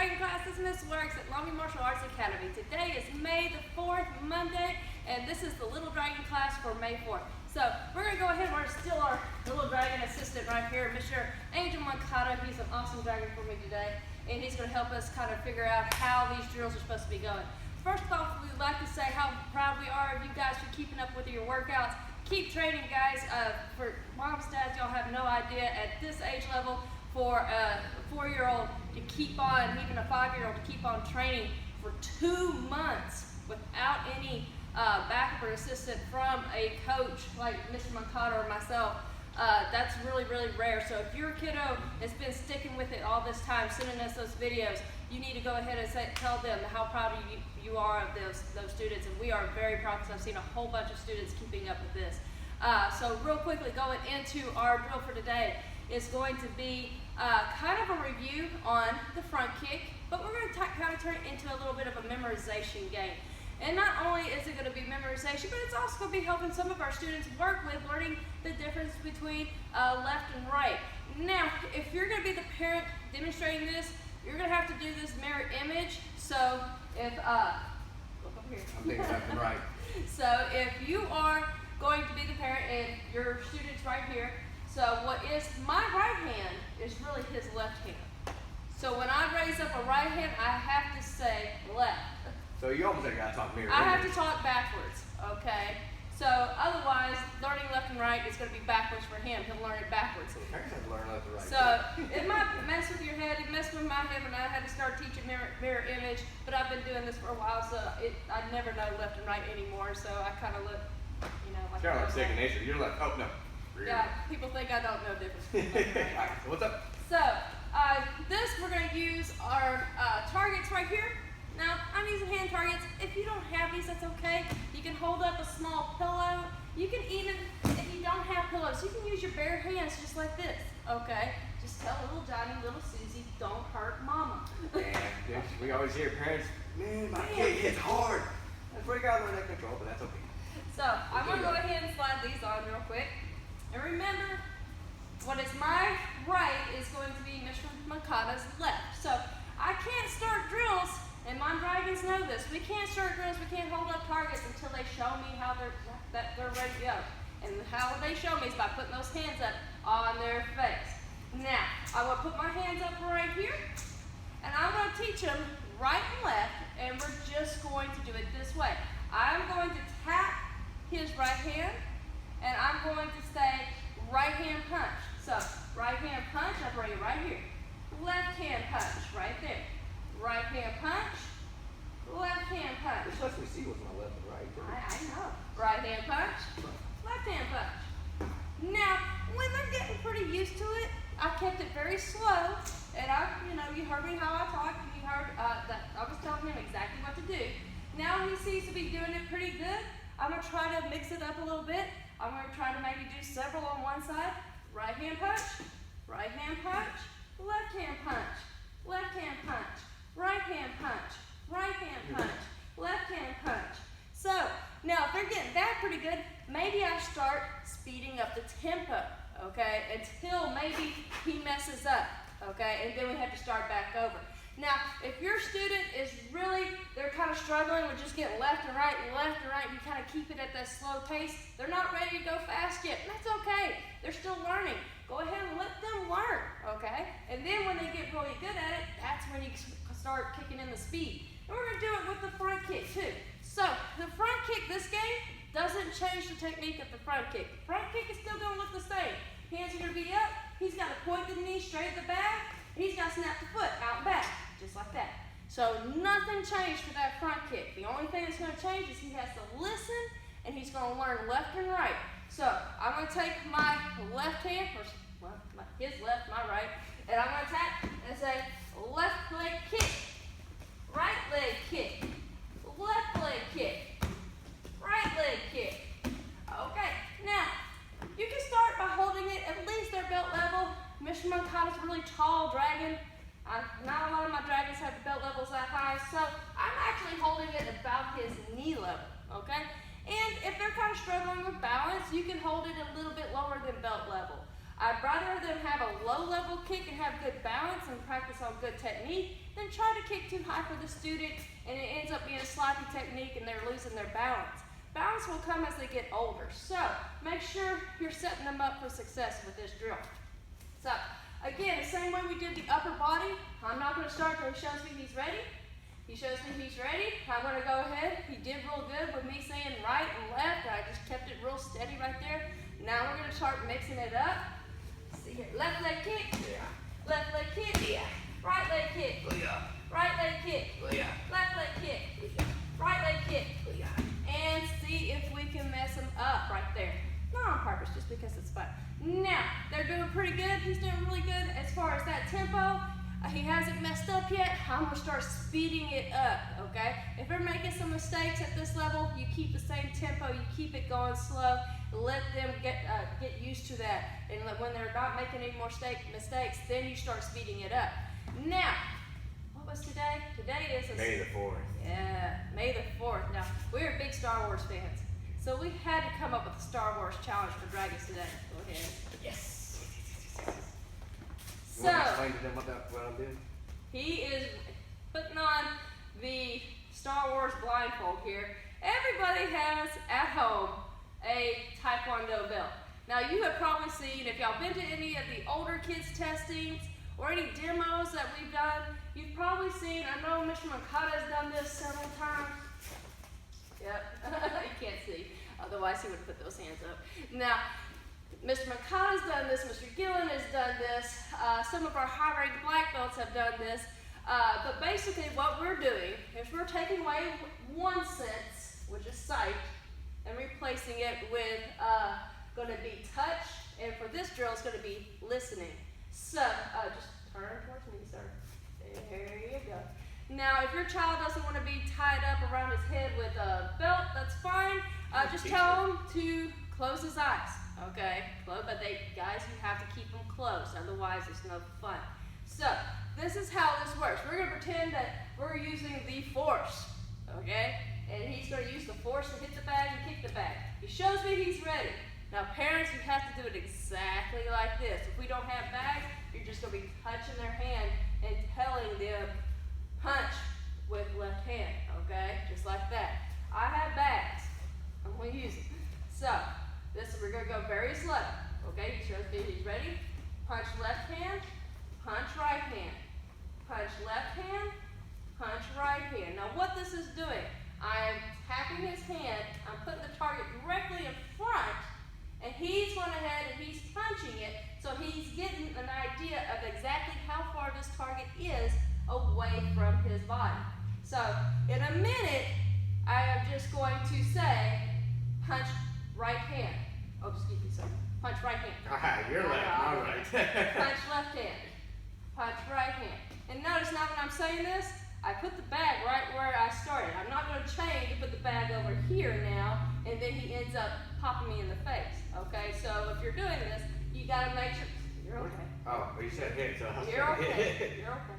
Dragon Class. This is Miss Works at Lummi Martial Arts Academy. Today is May the 4th, Monday, and this is the Lil Dragon Class for May 4th. So we're going to go ahead and we're still our Lil Dragon assistant right here, Mr. Angel Mancata. He's an awesome dragon for me today, and he's going to help us kind of figure out how these drills are supposed to be going. First off, we'd like to say how proud we are of you guys for keeping up with your workouts. Keep training, guys. For moms, dads, y'all have no idea at this age level for a 4-year-old to keep on, even a 5-year-old to keep on training for 2 months without any backup or assistance from a coach like Mr. Mancata or myself. That's really, really rare. So if your kiddo has been sticking with it all this time, sending us those videos, you need to go ahead and tell them how proud of you are of those students. And we are very proud because I've seen a whole bunch of students keeping up with this. So real quickly, going into our drill for today is going to be kind of a review on the front kick, but we're going to kind of turn it into a little bit of a memorization game. And not only is it going to be memorization, but it's also going to be helping some of our students work with learning the difference between left and right. Now, if you're going to be the parent demonstrating this, you're going to have to do this mirror image. So if, look up here. I'm thinking left and right. So if you are going to be the parent and your student's right here, so what is my right hand is really his left hand. So when I raise up a right hand, I have to say left. So you almost got to talk mirror. I have to talk backwards, okay? So otherwise, learning left and right is going to be backwards for him. He'll learn it backwards. So parents have to learn left and right. So it might mess with your head. It messed with my head when I had to start teaching mirror image. But I've been doing this for a while, so I never know left and right anymore. So I kind of look, you know, like. Kind of like second nature. You're like, oh no. Yeah, people think I don't know the difference between left and right. So what's up? So this we're going to use our targets right here. Now, I'm using hand targets. If you don't have these, that's okay. You can hold up a small pillow. You can even, if you don't have pillows, you can use your bare hands just like this, okay? Just tell little Johnny, little Susie, don't hurt mama. Yeah, we always hear parents, man, my kid hits hard. That's where you got to learn that control, but that's okay. So, I'm going to go ahead and slide these on real quick. And remember, what is my right is going to be Mr. Mancata's left. So, I can't start drills. And my dragons know this. We can't start drills, we can't hold up targets until they show me how they're ready to go. And how they show me is by putting those hands up on their face. Now, I'm going to put my hands up right here, and I'm going to teach them right and left, and we're just going to do it this way. I'm going to tap his right hand, and I'm going to say right hand punch. So, right hand punch, I bring it right here. Left hand punch, right there. Right hand punch, left hand punch. This lets me see what's my left and right. I know. Right hand punch, left hand punch. Now, when they're getting pretty used to it, I kept it very slow, and you heard me how I talked, and you heard that I was telling him exactly what to do. Now he seems to be doing it pretty good. I'm going to try to mix it up a little bit. I'm going to try to maybe do several on one side. Right hand punch, left hand punch, left hand punch. Right hand punch, right hand punch, left hand punch. So, now if they're getting that pretty good, maybe I start speeding up the tempo, okay, until maybe he messes up, okay, and then we have to start back over. Now, if your student is really, they're kind of struggling with just getting left and right, you kind of keep it at that slow pace, they're not ready to go fast yet, and that's okay, they're still learning. Go ahead and let them learn, okay, and then when they get really good at it, that's when you start kicking in the speed. And we're going to do it with the front kick too. So, the front kick this game doesn't change the technique of the front kick. The front kick is still going to look the same. Hands are going to be up, he's got to point the knee straight at the back, and he's got to snap the foot out and back, just like that. So, nothing changed for that front kick. The only thing that's going to change is he has to listen, and he's going to learn left and right. So, I'm going to take my left hand, or his left, my right, and I'm going to tap and say, left leg kick, right leg kick, left leg kick, right leg kick. Okay, now, you can start by holding it at least their belt level. Mr. Mancata's a really tall dragon. Not a lot of my dragons have belt levels that high, so I'm actually holding it about his knee level, okay? And if they're kind of struggling with balance, you can hold it a little bit lower than belt level. I'd rather them have a low-level kick and have good balance and practice on good technique than try to kick too high for the student and it ends up being a sloppy technique and they're losing their balance. Balance will come as they get older, so make sure you're setting them up for success with this drill. So, again, the same way we did the upper body, I'm not going to start until he shows me he's ready. He shows me he's ready. I'm going to go ahead. He did real good with me saying right and left. I just kept it real steady right there. Now we're going to start mixing it up. See here, left leg kick, left leg kick, right leg kick, right leg kick, left leg kick, right leg kick, and see if we can mess him up right there. Not on purpose, just because it's fun. Now, they're doing pretty good. He's doing really good as far as that tempo. He hasn't messed up yet. I'm going to start speeding it up, okay? If they're making some mistakes at this level, you keep the same tempo. You keep it going slow. Let them get used to that. And when they're not making any more mistakes, then you start speeding it up. Now, what was today? Today is May the 4th. Yeah, May the 4th. Now, we're big Star Wars fans. So we had to come up with a Star Wars challenge for Dragons today. Go ahead. Yes. So, you want to explain to them what I'm doing? he is putting on the Star Wars blindfold here. Everybody has at home a Taekwondo belt. Now you have probably seen, if y'all been to any of the older kids testings or any demos that we've done, you've probably seen, I know Mr. Makata's done this several times. Yep, you can't see, otherwise he would put those hands up. Now, Mr. Makata's done this, Mr. Gillen has done this, some of our high-ranked black belts have done this, but basically what we're doing is we're taking away one sense, which is sight, and replacing it with going to be touch, and for this drill it's going to be listening. So, just turn towards me, sir. There you go. Now, if your child doesn't want to be tied up around his head with a belt, that's fine. Just tell him to close his eyes, okay? But guys, you have to keep them closed, otherwise it's no fun. So, this is how this works. We're going to pretend that we're using the force, okay? And he's going to use the force to hit the bag and kick the bag. He shows me he's ready. Now, parents, you have to do it exactly like this. If we don't have bags, you're just going to be touching their hand and telling them, punch with left hand, okay? Just like that. I have bags. I'm going to use them. So, we're going to go very slow, okay? He shows me he's ready. Punch left hand, punch right hand. Punch left hand, punch right hand. Now, what this is doing, I'm tapping his hand, I'm putting the target directly in front, and he's going ahead and he's punching it, so he's getting an idea of exactly how far this target is away from his body. So, in a minute, I am just going to say, punch right hand. Oh, excuse me, sir. Punch right hand. You're left, all right. Punch left hand. Punch right hand. And notice now when I'm saying this, I put the bag right where I started. I'm not going to change to put the bag over here now, and then he ends up popping me in the face. Okay, so if you're doing this, you got to make sure. You're okay. Oh, well, you said hit, so you're okay. You're okay.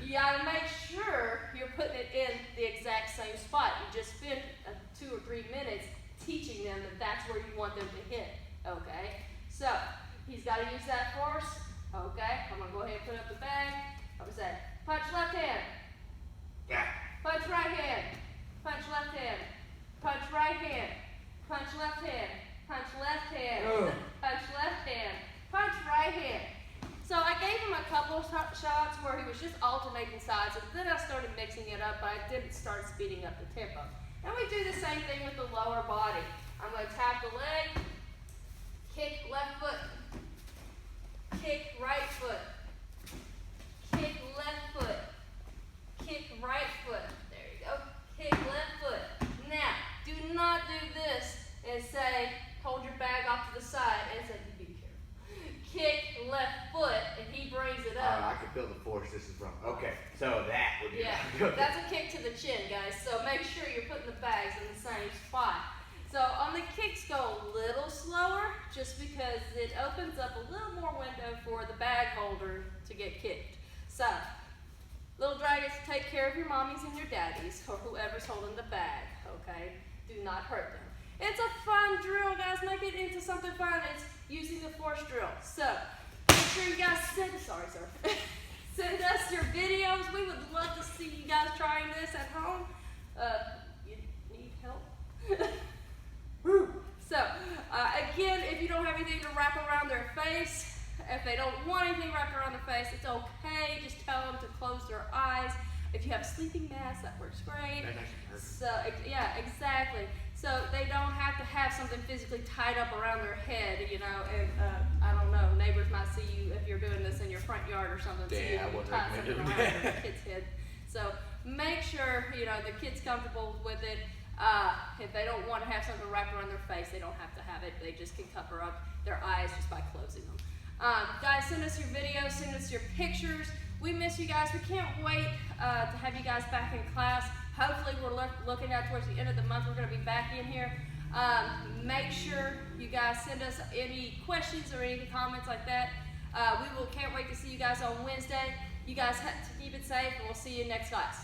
You got to make sure you're putting it in the exact same spot. You just spend 2 or 3 minutes teaching them that that's where you want them to hit. Okay, so he's got to use that force. Okay, I'm going to go ahead and put up the bag. What was that? Punch left hand. Punch right hand. Punch left hand. Punch right hand. Punch left hand. Punch left hand. Punch left hand. Punch right hand. So I gave him a couple of shots where he was just alternating sides, and then I started mixing it up, but I didn't start speeding up the tempo. And we do the same thing with the lower body. I'm going to tap the leg, kick left foot, kick right foot, kick left foot, kick right foot. There you go. Kick left foot. Now, do not do this and say, hold your bag off to the side and say, be careful. Kick left foot, and he brings it up. I can feel the force. This is wrong. Okay, so that would be that's a kick to the chin, guys. So make sure you're putting the bags in the same spot. So on the kicks, go a little slower, just because it opens up a little more window for the bag holder to get kicked. So, little dragons, take care of your mommies and your daddies, or whoever's holding the bag, okay? Do not hurt them. It's a fun drill, guys. Make it into something fun. It's using the force drill. So make sure you guys send send us your videos. We would love to see you guys trying this at home. You need help? So again, if you don't have anything to wrap around their face, if they don't want anything wrapped around their face, it's okay. Just tell them to close their eyes. If you have a sleeping mask, that works great. So yeah, exactly. So they don't have to have something physically tied up around their head, you know. And I don't know, neighbors might see you if you're doing this in your front yard or something. Yeah, I wouldn't recommend doing around their kid's head. So make sure you know the kid's comfortable with it. If they don't want to have something wrapped around their face, they don't have to have it. They just can cover up their eyes just by closing them. Guys, send us your videos, send us your pictures. We miss you guys. We can't wait to have you guys back in class. Hopefully, we're looking at towards the end of the month. We're going to be back in here. Make sure you guys send us any questions or any comments like that. Can't wait to see you guys on Wednesday. You guys have to keep it safe, and we'll see you next class.